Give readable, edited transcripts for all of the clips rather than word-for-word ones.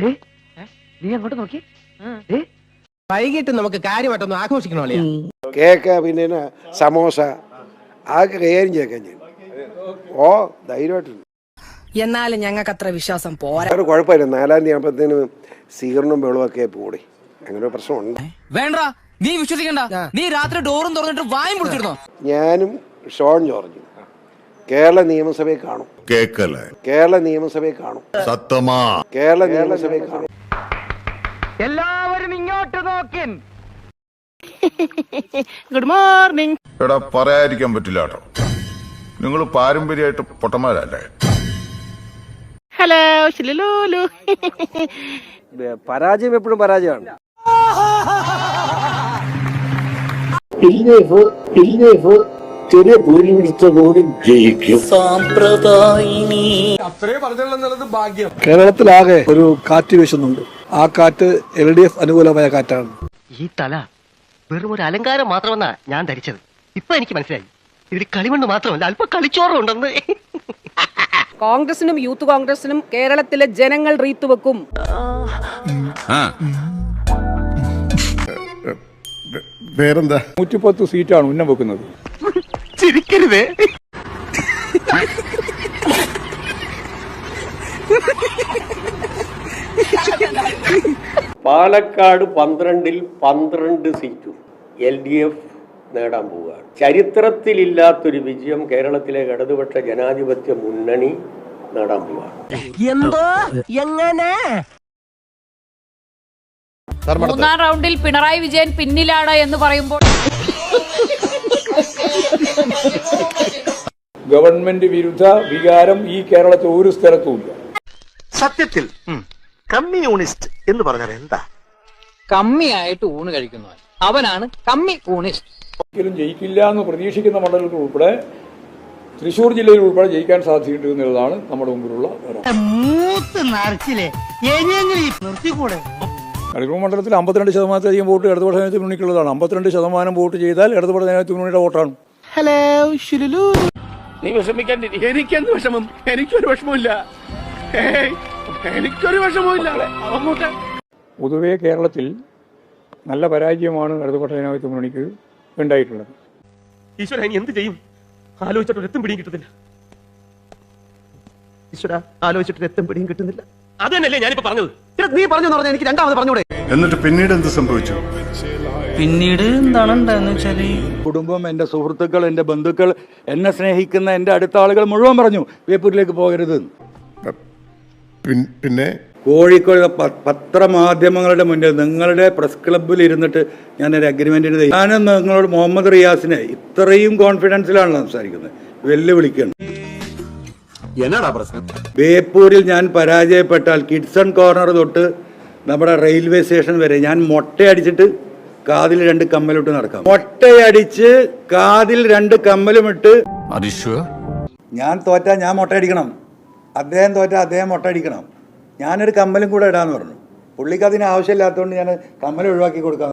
നീ അങ്ങോട്ട് നോക്കി. വൈകിട്ട് നമുക്ക് കാര്യമായിട്ടൊന്നും ആഘോഷിക്കണോ? കേക്ക് പിന്നെ സമോസ അതൊക്കെ കൈകാര്യം ചെയ്യാൻ ഞാൻ ധൈര്യമായിട്ടുണ്ട്. എന്നാലും ഞങ്ങൾക്ക് അത്ര വിശ്വാസം പോരാ. ഒരു കുഴപ്പമില്ല. 4-ാം തീയതി ആകുമ്പോഴത്തേനും സ്വീകരണവും വെള്ളമൊക്കെ പോടി. അങ്ങനെ ഒരു പ്രശ്നമുണ്ട്. വേണ്ട, നീ വിശ്വസിക്കണ്ട. നീ രാത്രി ഡോറും തുറന്നിട്ട് വായും പിടിച്ചിരുന്നോ? ഞാനും ഷോൺ ജോർജും കേരള നിയമസഭയെ കാണും. കേരള നിയമസഭയെ കാണും. സത്യമാ കേരള നിയമസഭയെ കാണും. എല്ലാവരും ഇങ്ങോട്ട് നോക്കി. Good morning. എടാ, പറയാതിരിക്കാൻ പറ്റില്ല കേട്ടോ. നിങ്ങൾ പാരമ്പര്യമായിട്ട് പൊട്ടന്മാരല്ലേ? ഹലോ ശിലൂലു. പരാജയം എപ്പോഴും പരാജയമാണ്. ചെറിയ ഭൂരിപക്ഷത്തോട് ജയിക്കും. കേരളത്തിലാകെ ഒരു കാറ്റ് വീശുന്നുണ്ട്. ആ കാറ്റ് LDF അനുകൂലമായ കാറ്റാണ്. ഈ തല വെറും ഒരു അലങ്കാരം മാത്രമെന്നാ ഞാൻ ധരിച്ചത്. ഇപ്പൊ എനിക്ക് മനസ്സിലായി, ഇതിൽ കളിമണ്ണ് മാത്രമല്ല, അല്പം കളിച്ചോറുണ്ടെന്ന്. കോൺഗ്രസിനും യൂത്ത് കോൺഗ്രസിനും കേരളത്തിലെ ജനങ്ങൾ റീത്തുവെക്കും. വേറെന്താ? 110 സീറ്റാണ് ഉന്നം വെക്കുന്നത്. ചിരിക്കരുതേ. പാലക്കാട് 12-ൽ 12 സീറ്റും LDF നേടാൻ പോവുകയാണ്. ചരിത്രത്തിലില്ലാത്തൊരു വിജയം കേരളത്തിലെ ഇടതുപക്ഷ ജനാധിപത്യ മുന്നണി നേടാൻ പോവുകയാണ്. എന്തോ എങ്ങനെ? 3-ാം റൗണ്ടിൽ പിണറായി വിജയൻ പിന്നിലാണ് എന്ന് പറയുമ്പോൾ ഗവൺമെന്റ് വിരുദ്ധ വികാരം ഈ കേരളത്തിൽ ഒരു സ്ഥലത്തുമില്ല. സത്യത്തിൽ കമ്മ്യൂണിസ്റ്റ് എന്ന് പറഞ്ഞാൽ എന്താ? കമ്മിയായിട്ട് ഊണ് കഴിക്കുന്നവൻ അവനാണ് കമ്മി ഊണിസ്റ്റ്. ഒരിക്കലും ജയിക്കില്ല എന്ന് പ്രതീക്ഷിക്കുന്ന മണ്ഡലത്തിൽ ഉൾപ്പെടെ തൃശ്ശൂർ ജില്ലയിൽ ഉൾപ്പെടെ ജയിക്കാൻ സാധിച്ചിട്ടുണ്ട് എന്നുള്ളതാണ് നമ്മുടെ മുമ്പിലുള്ള കളിക്കൂർ മണ്ഡലത്തിൽ 52% വോട്ട് ഇടതുപക്ഷ ജനാധിപത്യ മുന്നണിക്കുള്ളതാണ്. 52% വോട്ട് ചെയ്താൽ ഇടതുപക്ഷ ജനാധിപത്യ മുന്നണിയുടെ വോട്ടാണ്. ഹലോ ശിലൂലു. നീ വിഷമിക്കാൻ, എനിക്കെന്ത് വിഷമം? എനിക്കൊരു വിഷമമില്ല. എനിക്കൊരു വിഷമമില്ല. പൊതുവെ കേരളത്തിൽ നല്ല പരാജയമാണ് ഇടതുപക്ഷ ജനാധിപത്യ മുന്നണിക്ക് ഉണ്ടായിട്ടുള്ളത്. ഈശ്വര, ഇനി എന്ത് ചെയ്യും? ആലോചിച്ചിട്ട് എത്തും പിടിയും കിട്ടുന്നില്ല. ഈശ്വര, ആലോചിച്ചിട്ട് എത്തും പിടിയും കിട്ടുന്നില്ല. അത് തന്നെയല്ലേ ഞാനിപ്പോ പറഞ്ഞത്. നീ പറഞ്ഞു പറഞ്ഞാൽ എനിക്ക് രണ്ടാമത് പറഞ്ഞൂടെ? എന്നിട്ട് പിന്നീട് എന്ത് സംഭവിച്ചു? പിന്നീട് എന്താണ് ഉണ്ടായെന്ന് വെച്ചാല്, കുടുംബം, എൻ്റെ സുഹൃത്തുക്കൾ, എൻ്റെ ബന്ധുക്കൾ, എന്നെ സ്നേഹിക്കുന്ന എൻ്റെ അടുത്ത ആളുകൾ മുഴുവൻ പറഞ്ഞു ബേപ്പൂരിലേക്ക് പോകരുത്. പിന്നെ കോഴിക്കോട് പത്രമാധ്യമങ്ങളുടെ മുന്നിൽ നിങ്ങളുടെ പ്രസ് ക്ലബ്ബിൽ ഇരുന്നിട്ട് ഞാനൊരു അഗ്രിമെന്റ് എഴുതി. ഞാനും നിങ്ങളോട് മുഹമ്മദ് റിയാസിനെ ഇത്രയും കോൺഫിഡൻസിലാണല്ലോ സംസാരിക്കുന്നത്. വെല്ലുവിളിക്കണം. എന്നാടാ പ്രശ്നം? ബേപ്പൂരിൽ ഞാൻ പരാജയപ്പെട്ടാൽ കിഡ്സൺ കോർണർ തൊട്ട് നമ്മുടെ റെയിൽവേ സ്റ്റേഷൻ വരെ ഞാൻ മൊട്ടയടിച്ചിട്ട് കാതിൽ 2 കമ്മലിട്ട് നടക്കാം. മൊട്ടയടിച്ച് കാതിൽ 2 കമ്മലുമിട്ട്. ഞാൻ തോറ്റാ ഞാൻ മൊട്ടയടിക്കണം, അദ്ദേഹം തോറ്റാ അദ്ദേഹം മൊട്ടയടിക്കണം. ഞാനൊരു കമ്മലും കൂടെ ഇടാന്ന് പറഞ്ഞു. പുള്ളിക്ക് അതിന് ആവശ്യമില്ലാത്തതുകൊണ്ട് ഞാൻ കമ്മൽ ഒഴിവാക്കി കൊടുക്കാം.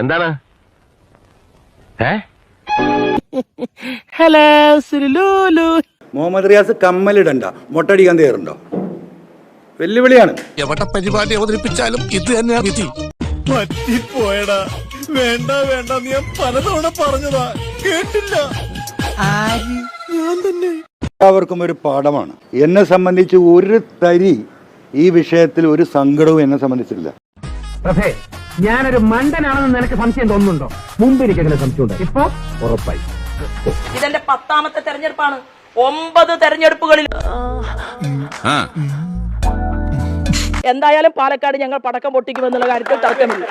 എന്താണ്? ഹലോ ശിലൂലു. മുഹമ്മദ് റിയാസ് കമ്മലിടണ്ട, മൊട്ടടിക്കാൻ തയ്യാറുണ്ടോ? വെല്ലുവിളിയാണ്. എവിടെ പരിപാടി അവതരിപ്പിച്ചാലും ഇത് തന്നെയാ വിധി. പറ്റിപ്പോയടാ. വേണ്ട വേണ്ട, നീ പലതവണ പറഞ്ഞതാ, കേട്ടില്ല. ഞാൻ തന്നെ. എല്ലാവർക്കും ഒരു പാഠമാണ്. എന്നെ സംബന്ധിച്ച് ഒരു തരി ഈ വിഷയത്തിൽ ഒരു സങ്കടവും എന്നെ സംബന്ധിച്ചില്ല. ഞാനൊരു മണ്ടനാണെന്ന് നിനക്ക് സംശയം തോന്നുന്നുണ്ടോ? മുമ്പ് എനിക്ക് അങ്ങനെ സംശയമുണ്ട്, ഇപ്പൊ ഉറപ്പായി. ഇതെന്റെ 10ാമത്തെ തെരഞ്ഞെടുപ്പാണ്. 9 തെരഞ്ഞെടുപ്പുകളിൽ എന്തായാലും പാലക്കാട് ഞങ്ങൾ പടക്കം പൊട്ടിക്കുമെന്നുള്ള കാര്യത്തിൽ തർക്കമില്ല.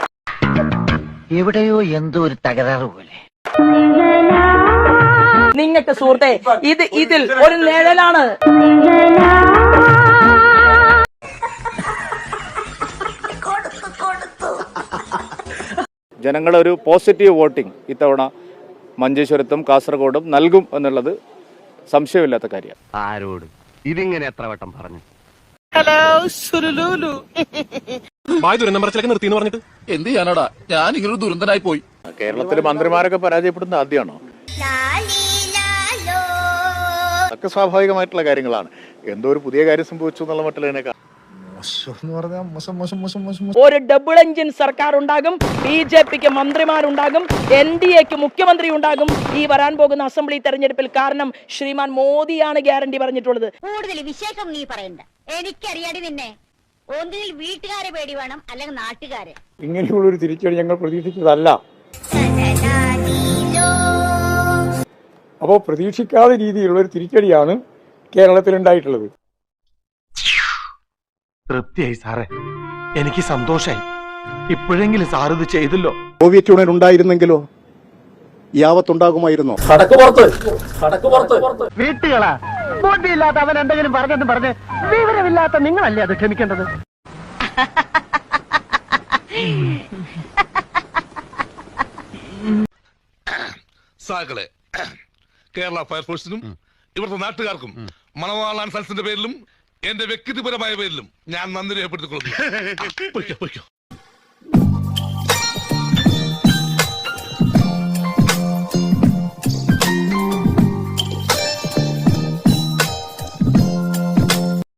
എവിടെയോ എന്തോ ഒരു തകരാറ് പോലെ. നിങ്ങൾക്ക് സുഹൃത്തെ, ഇതിൽ ഒരു നിഴലാണ്. ജനങ്ങളൊരു പോസിറ്റീവ് വോട്ടിംഗ് ഇത്തവണ മഞ്ചേശ്വരത്തും കാസർഗോഡും നൽകും എന്നുള്ളത് സംശയമില്ലാത്ത കാര്യമാണ്. ആരോട് ഇതിങ്ങനെ എത്ര വട്ടം പറഞ്ഞു? ഹലോ ശിലൂലു. നിർത്തി പറഞ്ഞിട്ട് എന്ത് ചെയ്യാനാടാ, ഞാൻ ഇങ്ങനൊരു ദുരന്തനായി പോയി. കേരളത്തിലെ മന്ത്രിമാരൊക്കെ പരാജയപ്പെടുന്ന ആദ്യമാണോ? അതൊക്കെ സ്വാഭാവികമായിട്ടുള്ള കാര്യങ്ങളാണ്. എന്തോ ഒരു പുതിയ കാര്യം സംഭവിച്ചു എന്നുള്ള മട്ടിൽ ഒരു ഡബിൾ എഞ്ചിൻ സർക്കാർ ഉണ്ടാകും, BJPക്ക് മന്ത്രിമാരുണ്ടാകും, NDAക്ക് മുഖ്യമന്ത്രി ഉണ്ടാകും ഈ വരാൻ പോകുന്ന അസംബ്ലി തെരഞ്ഞെടുപ്പിൽ. കാരണം ശ്രീമാൻ മോദിയാണ് ഗ്യാരണ്ടി പറഞ്ഞിട്ടുള്ളത്. കൂടുതൽ വിശേഷം നീ പറയണ്ട, എനിക്കറിയാടി നിന്നെ. ഒന്നിൽ വീട്ടുകാരെ പേടി വേണം, അല്ലെങ്കിൽ നാട്ടുകാരെ. ഇങ്ങനെയുള്ളൊരു തിരിച്ചടി ഞങ്ങൾ പ്രതീക്ഷിച്ചതല്ല. അപ്പോൾ പ്രതീക്ഷിക്കാത്ത രീതിയിലുള്ളൊരു തിരിച്ചടിയാണ് കേരളത്തിൽ ഉണ്ടായിട്ടുള്ളത്. തൃപ്തിയായി സാറേ, എനിക്ക് സന്തോഷായി. ഇപ്പോഴെങ്കിലും സാർ ഇത് ചെയ്തല്ലോ. സോവിയറ്റ് യൂണിയൻ ഉണ്ടായിരുന്നെങ്കിലോ ഈ ആപത്തുണ്ടാകുമായിരുന്നോ? വീട്ടുകളാ ബോധ്യമില്ലാത്ത അവൻ എന്തെങ്കിലും പറഞ്ഞെന്ന് പറഞ്ഞ് വിവരമില്ലാത്ത നിങ്ങളല്ലേ അത് ക്ഷമിക്കേണ്ടത്. സാകളെ കേരള ഫയർഫോഴ്സിനും ഇവിടുത്തെ നാട്ടുകാർക്കും മണവാളാൻ സൽസിന്റെ പേരിലും എന്റെ വ്യക്തിപരമായ പേരിലും ഞാൻ നന്ദി രേഖപ്പെടുത്തിക്കൊള്ളുന്നു.